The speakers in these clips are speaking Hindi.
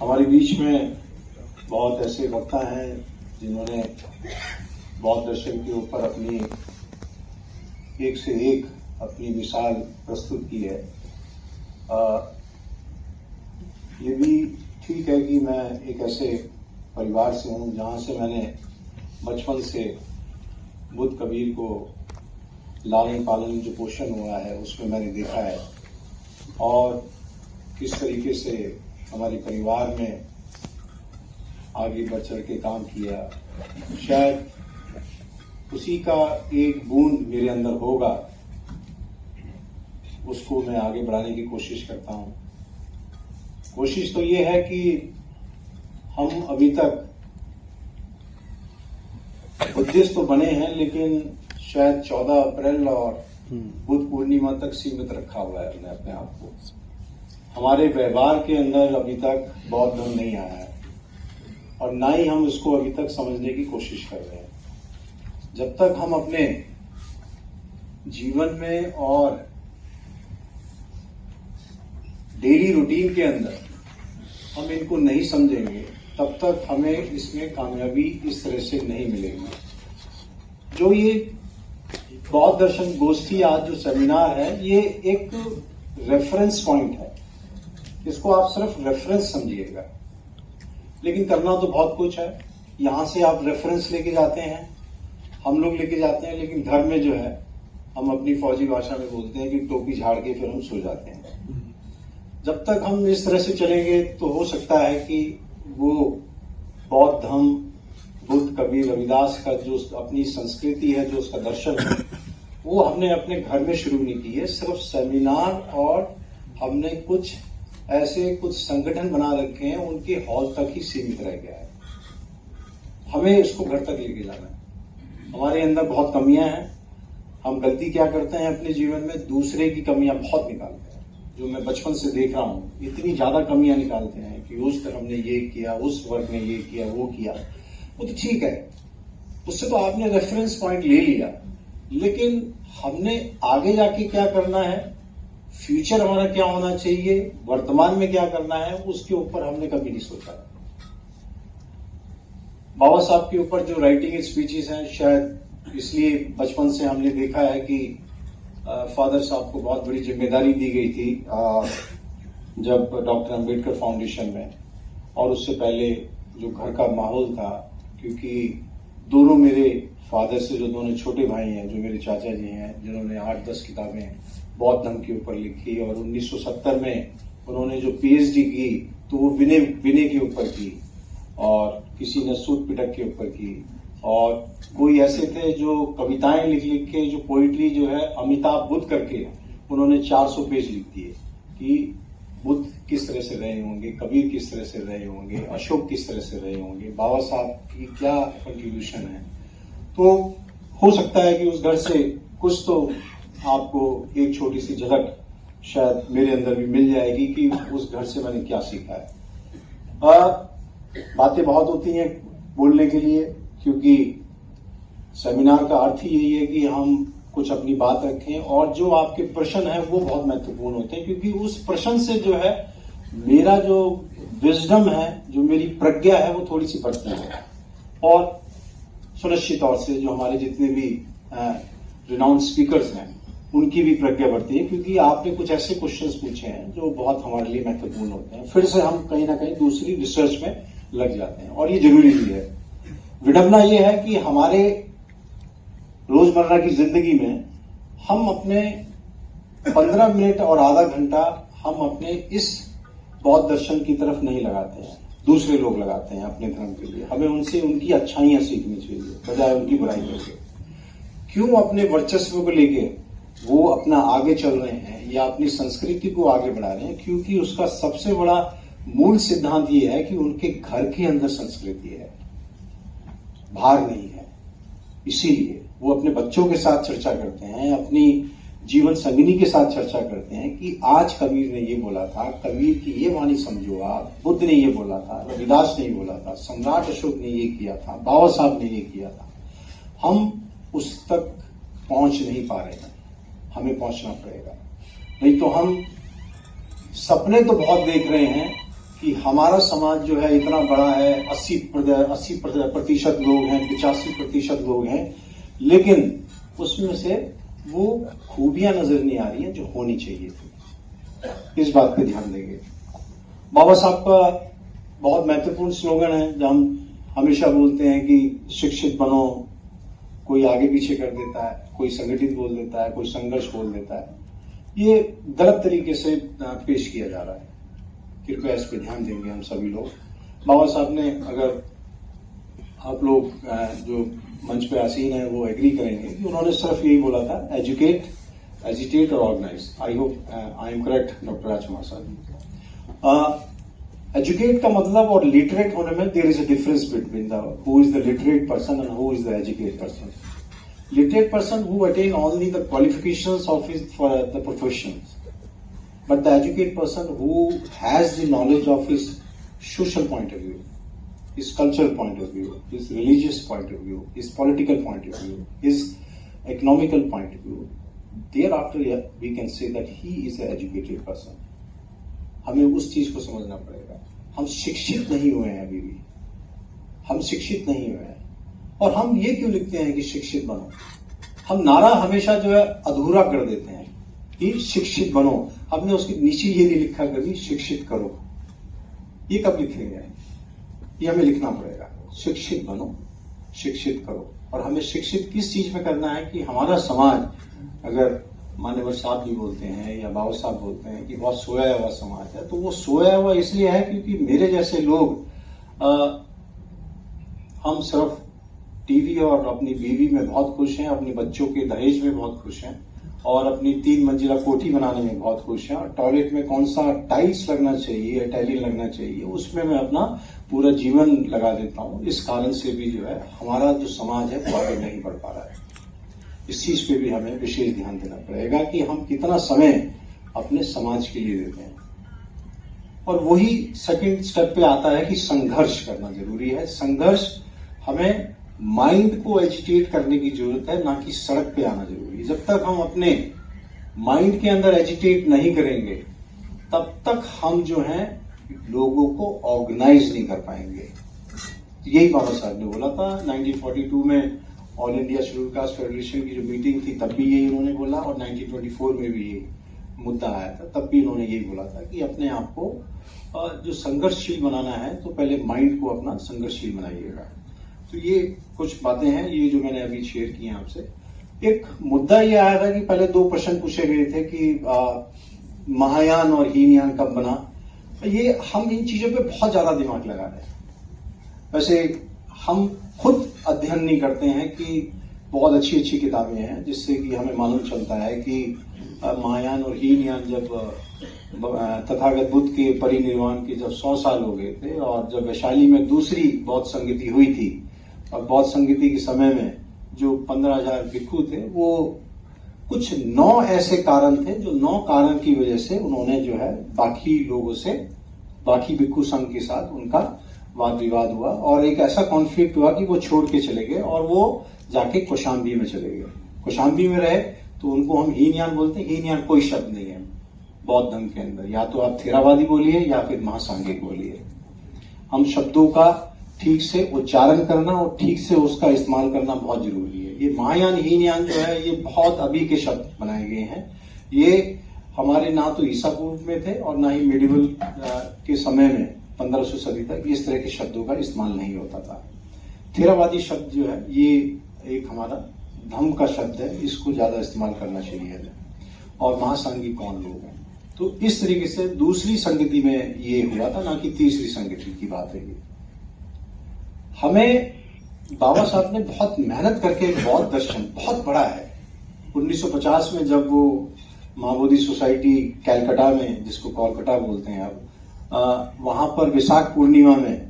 हमारे बीच में बहुत ऐसे वक्ता हैं जिन्होंने बौद्ध दर्शन के ऊपर अपनी एक से एक अपनी मिसाल प्रस्तुत की है। ये भी ठीक है कि मैं एक ऐसे परिवार से हूँ जहाँ से मैंने बचपन से बुद्ध कबीर को लालन पालन जो पोषण हुआ है उसमें मैंने देखा है और किस तरीके से हमारे परिवार में आगे बढ़ चढ़ के काम किया। शायद उसी का एक बूंद मेरे अंदर होगा, उसको मैं आगे बढ़ाने की कोशिश करता हूँ। कोशिश तो ये है कि हम अभी तक बुद्धिस्ट तो बने हैं लेकिन शायद 14 अप्रैल और बुद्ध पूर्णिमा तक सीमित रखा हुआ है हमने अपने आप को। हमारे व्यवहार के अंदर अभी तक बौद्ध धर्म नहीं आया है और ना ही हम इसको अभी तक समझने की कोशिश कर रहे हैं। जब तक हम अपने जीवन में और डेली रूटीन के अंदर हम इनको नहीं समझेंगे तब तक हमें इसमें कामयाबी इस तरह से नहीं मिलेगी। जो ये बौद्ध दर्शन गोष्ठी आज जो सेमिनार है ये एक रेफरेंस पॉइंट है, इसको आप सिर्फ रेफरेंस समझिएगा। लेकिन करना तो बहुत कुछ है। यहां से आप रेफरेंस लेके जाते हैं, हम लोग लेके जाते हैं, लेकिन घर में जो है हम अपनी फौजी भाषा में बोलते हैं कि टोपी झाड़ के फिर हम सो जाते हैं। जब तक हम इस तरह से चलेंगे तो हो सकता है कि वो बौद्ध धर्म, बुद्ध कबीर रविदास का जो अपनी संस्कृति है, जो उसका दर्शन है, वो हमने अपने घर में शुरू नहीं की है। सिर्फ सेमिनार और हमने कुछ संगठन बना रखे हैं, उनके हॉल तक ही सीमित रह गया है। हमें इसको घर तक लेके जाना है। हमारे अंदर बहुत कमियां हैं। हम गलती क्या करते हैं अपने जीवन में, दूसरे की कमियां बहुत निकालते हैं। जो मैं बचपन से देख रहा हूं, इतनी ज्यादा कमियां निकालते हैं कि उस तरह हमने ये किया, उस वर्ग ने ये किया, वो किया। वो तो ठीक है, उससे तो आपने रेफरेंस पॉइंट ले लिया, लेकिन हमने आगे जाके क्या करना है, फ्यूचर हमारा क्या होना चाहिए, वर्तमान में क्या करना है, उसके ऊपर हमने कभी नहीं सोचा। बाबा साहब के ऊपर जो राइटिंग स्पीचेस हैं, शायद इसलिए बचपन से हमने देखा है कि फादर साहब को बहुत बड़ी जिम्मेदारी दी गई थी जब डॉक्टर अंबेडकर फाउंडेशन में, और उससे पहले जो घर का माहौल था, क्योंकि दोनों मेरे फादर से जो दोनों छोटे भाई हैं, जो मेरे चाचा जी हैं, जिन्होंने 8-10 किताबें बौद्ध धर्म के ऊपर लिखी, और 1970 में उन्होंने जो पीएचडी की तो वो विनय के ऊपर की, और किसी ने सूत पिटक के ऊपर की, और कोई ऐसे थे जो कविताएं लिख के, जो पोइट्री जो है अमिताभ बुद्ध करके उन्होंने 400 पेज लिख दिए कि बुद्ध किस तरह से रहे होंगे, कबीर किस तरह से रहे होंगे, अशोक किस तरह से रहे होंगे, बाबा साहब की क्या कंट्रीब्यूशन है। तो हो सकता है कि उस घर से कुछ तो आपको एक छोटी सी झलक शायद मेरे अंदर भी मिल जाएगी कि उस घर से मैंने क्या सीखा है। बातें बहुत होती हैं बोलने के लिए, क्योंकि सेमिनार का अर्थ ही यही है कि हम कुछ अपनी बात रखें, और जो आपके प्रश्न है वो बहुत महत्वपूर्ण होते हैं, क्योंकि उस प्रश्न से जो है मेरा जो विजडम है, जो मेरी प्रज्ञा है, वो थोड़ी सी बढ़ती है। और सुनिश्चित तौर से जो हमारे जितने भी रिनाउंड स्पीकर्स हैं उनकी भी प्रज्ञा बढ़ती है, क्योंकि आपने कुछ ऐसे क्वेश्चंस पूछे हैं जो बहुत हमारे लिए महत्वपूर्ण होते हैं। फिर से हम कहीं ना कहीं दूसरी रिसर्च में लग जाते हैं, और ये जरूरी भी है। विडंबना ये है कि हमारे रोजमर्रा की जिंदगी में हम अपने 15 मिनट और आधा घंटा हम अपने इस बौद्ध दर्शन की तरफ नहीं लगाते हैं, दूसरे लोग लगाते हैं अपने धर्म के लिए। हमें उनसे उनकी अच्छाइयां सीखनी चाहिए बजाय उनकी बुराई करके। क्यों अपने वर्चस्व को लेके वो अपना आगे चल रहे हैं या अपनी संस्कृति को आगे बढ़ा रहे हैं? क्योंकि उसका सबसे बड़ा मूल सिद्धांत ये है कि उनके घर के अंदर संस्कृति है, बाहर नहीं है। इसीलिए वो अपने बच्चों के साथ चर्चा करते हैं, अपनी जीवन संगिनी के साथ चर्चा करते हैं कि आज कबीर ने ये बोला था, कबीर की ये वाणी समझो आप, बुद्ध ने ये बोला था, रविदास ने ये बोला था, सम्राट अशोक ने ये किया था, बाबा साहब ने ये किया था। हम उस तक पहुंच नहीं पा रहे हैं, हमें पहुंचना पड़ेगा। नहीं तो हम सपने तो बहुत देख रहे हैं कि हमारा समाज जो है इतना बड़ा है, 80% लोग हैं, 85% लोग हैं, लेकिन उसमें से वो खूबियां नजर नहीं आ रही हैं जो होनी चाहिए थी। इस बात पे ध्यान देंगे। बाबा साहब का बहुत महत्वपूर्ण स्लोगन है जो हम हमेशा बोलते हैं कि शिक्षित बनो। कोई आगे पीछे कर देता है, कोई संगठित बोल देता है, कोई संघर्ष बोल देता है। ये गलत तरीके से पेश किया जा रहा है। कृपया इस पे ध्यान देंगे हम सभी लोग। बाबा साहब ने, अगर आप लोग जो मंच पे आसीन है वो एग्री करेंगे कि उन्होंने सिर्फ यही बोला था, एजुकेट, एजिटेट और organise. I hope I am correct doctor Rajkumar साहब। एजुकेट का मतलब और लिटरेट होने में there is a difference between the who is the literate person and who is the educate person. Literate person who attain only the qualifications of the professions, but the educated person who has the knowledge of his social point of view, his cultural point of view, his religious point of view, his political point of view, his economical point of view. Thereafter, we can say that he is an educated person. हमें उस चीज को समझना पड़ेगा। हम शिक्षित नहीं हुए हैं अभी भी, हम शिक्षित नहीं हुए हैं। और हम ये क्यों लिखते हैं कि शिक्षित बनो? हम नारा हमेशा जो है अधूरा कर देते हैं कि शिक्षित बनो। हमने उसके नीचे ये नहीं लिखा कभी शिक्षित करो। ये कब लिखेंगे? ये हमें लिखना पड़ेगा, शिक्षित बनो, शिक्षित करो। और हमें शिक्षित किस चीज में करना है कि हमारा समाज, अगर मान्यवर साहब भी बोलते हैं या बाबा साहब बोलते हैं कि बहुत सोया हुआ समाज है, तो वो सोया हुआ इसलिए है क्योंकि मेरे जैसे लोग हम सिर्फ टीवी और अपनी बीवी में बहुत खुश हैं, अपने बच्चों के दहेज में बहुत खुश हैं, और अपनी 3 मंजिला कोठी बनाने में बहुत खुश हैं, और टॉयलेट में कौन सा टाइल्स लगना चाहिए, टाइलिंग लगना चाहिए, उसमें मैं अपना पूरा जीवन लगा देता हूं। इस कारण से भी जो है हमारा जो समाज है वो आगे नहीं बढ़ पा रहा है। इस चीज पे भी हमें विशेष ध्यान देना पड़ेगा कि हम कितना समय अपने समाज के लिए देते हैं। और वही सेकंड स्टेप पे आता है कि संघर्ष करना जरूरी है। संघर्ष, हमें माइंड को एजिटेट करने की जरूरत है, ना कि सड़क पे आना जरूरी है। जब तक हम अपने माइंड के अंदर एजिटेट नहीं करेंगे तब तक हम जो है लोगों को ऑर्गेनाइज नहीं कर पाएंगे। यही बाबा साहब ने बोला था 1942 में all India schedule caste federation की जो मीटिंग थी, तब भी यही उन्होंने बोला, और 1924 में भी ये मुद्दा आया था, तब भी उन्होंने यही बोला था कि अपने आप को जो संघर्षशील बनाना है तो पहले माइंड को अपना संघर्षशील बनाइएगा। तो ये कुछ बातें हैं ये जो मैंने अभी शेयर की हैं आपसे। एक मुद्दा ये आया था कि पहले 2 प्रश्न पूछे गए थे कि महायान और हीनयान कब बना। ये हम इन चीजों पे बहुत ज्यादा दिमाग लगा रहे हैं। वैसे हम खुद अध्ययन नहीं करते हैं कि बहुत अच्छी अच्छी किताबें हैं जिससे कि हमें मालूम चलता है कि महायान और हीनयान जब तथागत बुद्ध के परिनिर्वाण के जब 100 साल हो गए थे, और जब वैशाली में दूसरी बौद्ध संगति हुई थी, और बौद्ध संगति के समय में जो 15,000 भिक्षु थे, वो कुछ 9 ऐसे कारण थे जो 9 कारण की वजह से उन्होंने जो है बाकी लोगों से, बाकी भिक्षु संघ के साथ उनका वाद विवाद हुआ, और एक ऐसा कॉन्फ्लिक्ट हुआ कि वो छोड़ के चले गए और वो जाके कौशाम्बी में चले गए। कौशाम्बी में रहे तो उनको हम हीनयान बोलते हैं। हीनयान कोई शब्द नहीं है बौद्ध धर्म के अंदर, या तो आप थेरावादी बोलिए या फिर महासांघिक बोलिए। हम शब्दों का ठीक से उच्चारण करना और ठीक से उसका इस्तेमाल करना बहुत जरूरी है। ये महायान हीनयान जो है ये बहुत अभी के शब्द बनाए गए हैं। ये हमारे ना तो ईसा पूर्व में थे और ना ही मेडिवल के समय में 1500 सदी तक इस तरह के शब्दों का इस्तेमाल नहीं होता था। थेरावादी शब्द जो है ये एक हमारा धम्म का शब्द है, इसको ज्यादा इस्तेमाल करना चाहिए। और महासांघिक कौन लोग हैं, तो इस तरीके से दूसरी संगति में ये हुआ था, ना कि तीसरी संगति की बात है। हमें बाबा साहब ने बहुत मेहनत करके एक बौद्ध दर्शन बहुत बड़ा है। 1950 में जब वो महाबोधि सोसाइटी कैलकाटा में, जिसको कोलकाता बोलते हैं अब, वहां पर विशाख पूर्णिमा में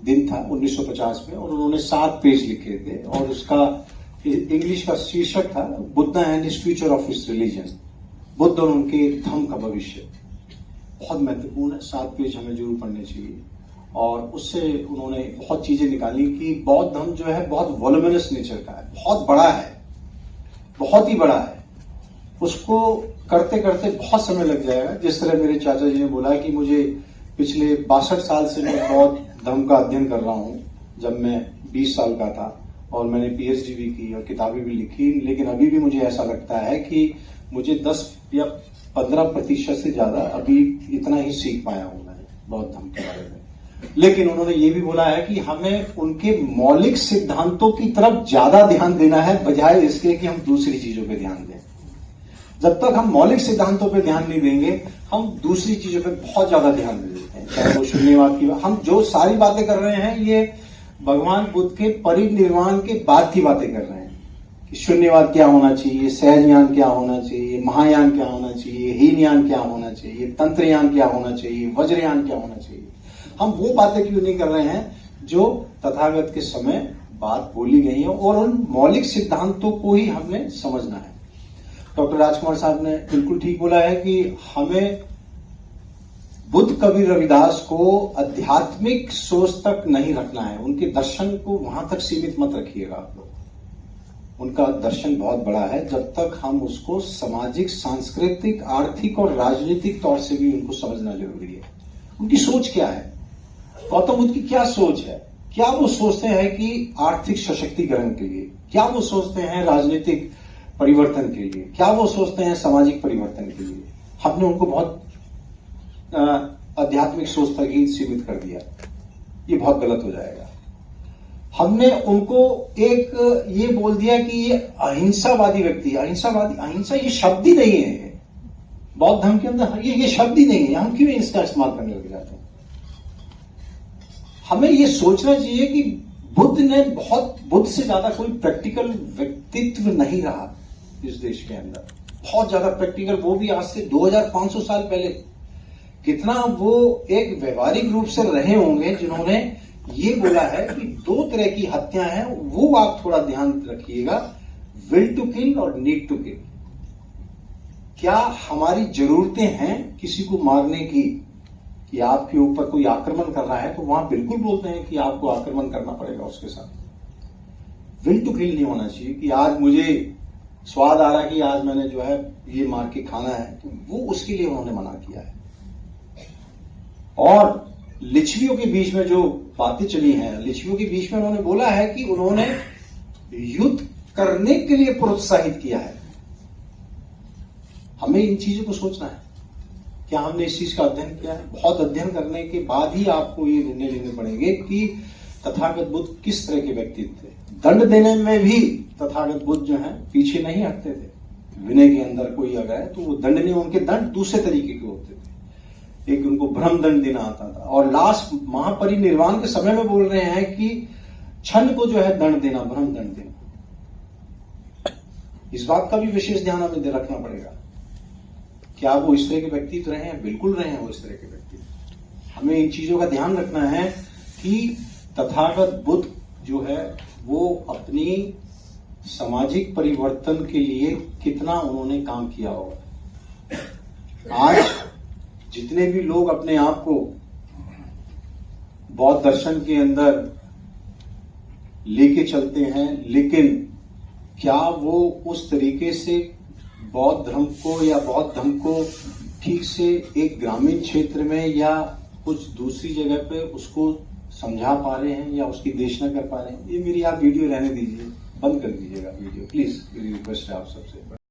दिन था 1950 में, और उन्होंने 7 पेज लिखे थे, और उसका इंग्लिश का शीर्षक था Buddha and his future of his religion, Buddha और उनके धर्म का भविष्य। बहुत महत्वपूर्ण है, 7 पेज हमें जरूर पढ़ने चाहिए। और उससे उन्होंने बहुत चीजें निकाली कि बौद्ध धर्म जो है बहुत वॉल्यूमिनस नेचर का है, बहुत बड़ा है, बहुत ही बड़ा है। उसको करते करते बहुत समय लग जाएगा। जिस तरह मेरे चाचा जी ने बोला कि मुझे पिछले 62 साल से मैं बौद्ध धर्म का अध्ययन कर रहा हूं। जब मैं 20 साल का था और मैंने पीएचडी भी की और किताबें भी लिखी, लेकिन अभी भी मुझे ऐसा लगता है कि मुझे 10 या 15% से ज्यादा अभी इतना ही सीख पाया हूं मैं बौद्ध धर्म के बारे में। लेकिन उन्होंने ये भी बोला है कि हमें उनके मौलिक सिद्धांतों की तरफ ज्यादा ध्यान देना है, बजाय इसके कि हम दूसरी चीजों पे ध्यान दें। जब तक हम मौलिक सिद्धांतों पे ध्यान नहीं देंगे, हम दूसरी चीजों पे बहुत ज्यादा ध्यान दे देते हैं। चाहे वो शून्यवाद की, हम जो सारी बातें कर रहे हैं ये भगवान बुद्ध के परिनिर्वाण के बाद की बातें कर रहे हैं कि शून्यवाद क्या होना चाहिए, सहजयान क्या होना चाहिए, महायान क्या होना चाहिए, हीनयान क्या होना चाहिए, तंत्रयान क्या होना चाहिए, वज्रयान क्या होना चाहिए। हम वो बातें क्यों नहीं कर रहे हैं जो तथागत के समय बात बोली गई है, और उन मौलिक सिद्धांतों को ही हमें समझना है। डॉक्टर राजकुमार साहब ने बिल्कुल ठीक बोला है कि हमें बुद्ध कबीर रविदास को आध्यात्मिक सोच तक नहीं रखना है। उनके दर्शन को वहां तक सीमित मत रखिएगा आप लोग। उनका दर्शन बहुत बड़ा है। जब तक हम उसको सामाजिक, सांस्कृतिक, आर्थिक और राजनीतिक तौर से भी उनको समझना जरूरी है। उनकी सोच क्या है, गौतम बुद्ध की क्या सोच है? क्या वो सोचते हैं कि आर्थिक सशक्तिकरण के लिए? क्या वो सोचते हैं राजनीतिक परिवर्तन के लिए? क्या वो सोचते हैं सामाजिक परिवर्तन के लिए? हमने उनको बहुत आध्यात्मिक सोच तक ही सीमित कर दिया। ये बहुत गलत हो जाएगा। हमने उनको एक ये बोल दिया कि ये अहिंसावादी व्यक्ति है। अहिंसा ये शब्द ही नहीं है बौद्ध धर्म के अंदर। ये शब्द ही नहीं है। हम क्यों इसका इस्तेमाल करने लग जाते हैं? हमें ये सोचना चाहिए कि बुद्ध से ज्यादा कोई प्रैक्टिकल व्यक्तित्व नहीं रहा इस देश के अंदर। बहुत ज्यादा प्रैक्टिकल, वो भी आज से 2500 साल पहले। कितना वो एक व्यवहारिक रूप से रहे होंगे, जिन्होंने ये बोला है कि 2 तरह की हत्या हैं, वो आप थोड़ा ध्यान रखिएगा, विल टू किल और नीड टू किल। क्या हमारी जरूरतें हैं किसी को मारने की, कि आपके ऊपर कोई आक्रमण कर रहा है तो वहां बिल्कुल बोलते हैं कि आपको आक्रमण करना पड़ेगा उसके साथ। विल टू किल नहीं होना चाहिए कि आज मुझे स्वाद आ रहा है कि आज मैंने जो है ये मार के खाना है, तो वो उसके लिए उन्होंने मना किया है। और लिच्छवियों के बीच में जो बातें चली हैं, लिच्छवियों के बीच में उन्होंने बोला है कि उन्होंने युद्ध करने के लिए प्रोत्साहित किया है। हमें इन चीजों को सोचना है। क्या हमने इस चीज का अध्ययन किया है? बहुत अध्ययन करने के बाद ही आपको ये निर्णय लेने पड़ेंगे कि तथागत बुद्ध किस तरह के व्यक्ति थे। दंड देने में भी तथागत बुद्ध जो है पीछे नहीं हटते थे। विनय के अंदर कोई आ गया तो वो दंड नहीं, उनके दंड दूसरे तरीके के होते थे। एक उनको भ्रम दंड देना आता था, और लास्ट महापरिनिर्वाण के समय में बोल रहे हैं कि क्षण को जो है दंड देना, भ्रम दंड देना। इस बात का भी विशेष ध्यान हमें रखना पड़ेगा। क्या वो इस तरह के व्यक्ति रहे हैं? बिल्कुल रहे हैं वो इस तरह के व्यक्ति। हमें इन चीजों का ध्यान रखना है कि तथागत बुद्ध जो है वो अपनी सामाजिक परिवर्तन के लिए कितना उन्होंने काम किया होगा। आज जितने भी लोग अपने आप को बौद्ध दर्शन के अंदर लेके चलते हैं, लेकिन क्या वो उस तरीके से बौद्ध धर्म को या बौद्ध धर्म को ठीक से एक ग्रामीण क्षेत्र में या कुछ दूसरी जगह पे उसको समझा पा रहे हैं या उसकी देशना कर पा रहे हैं? ये मेरी आप वीडियो रहने दीजिए, बंद कर दीजिएगा वीडियो प्लीज। मेरी रिक्वेस्ट है आप सबसे।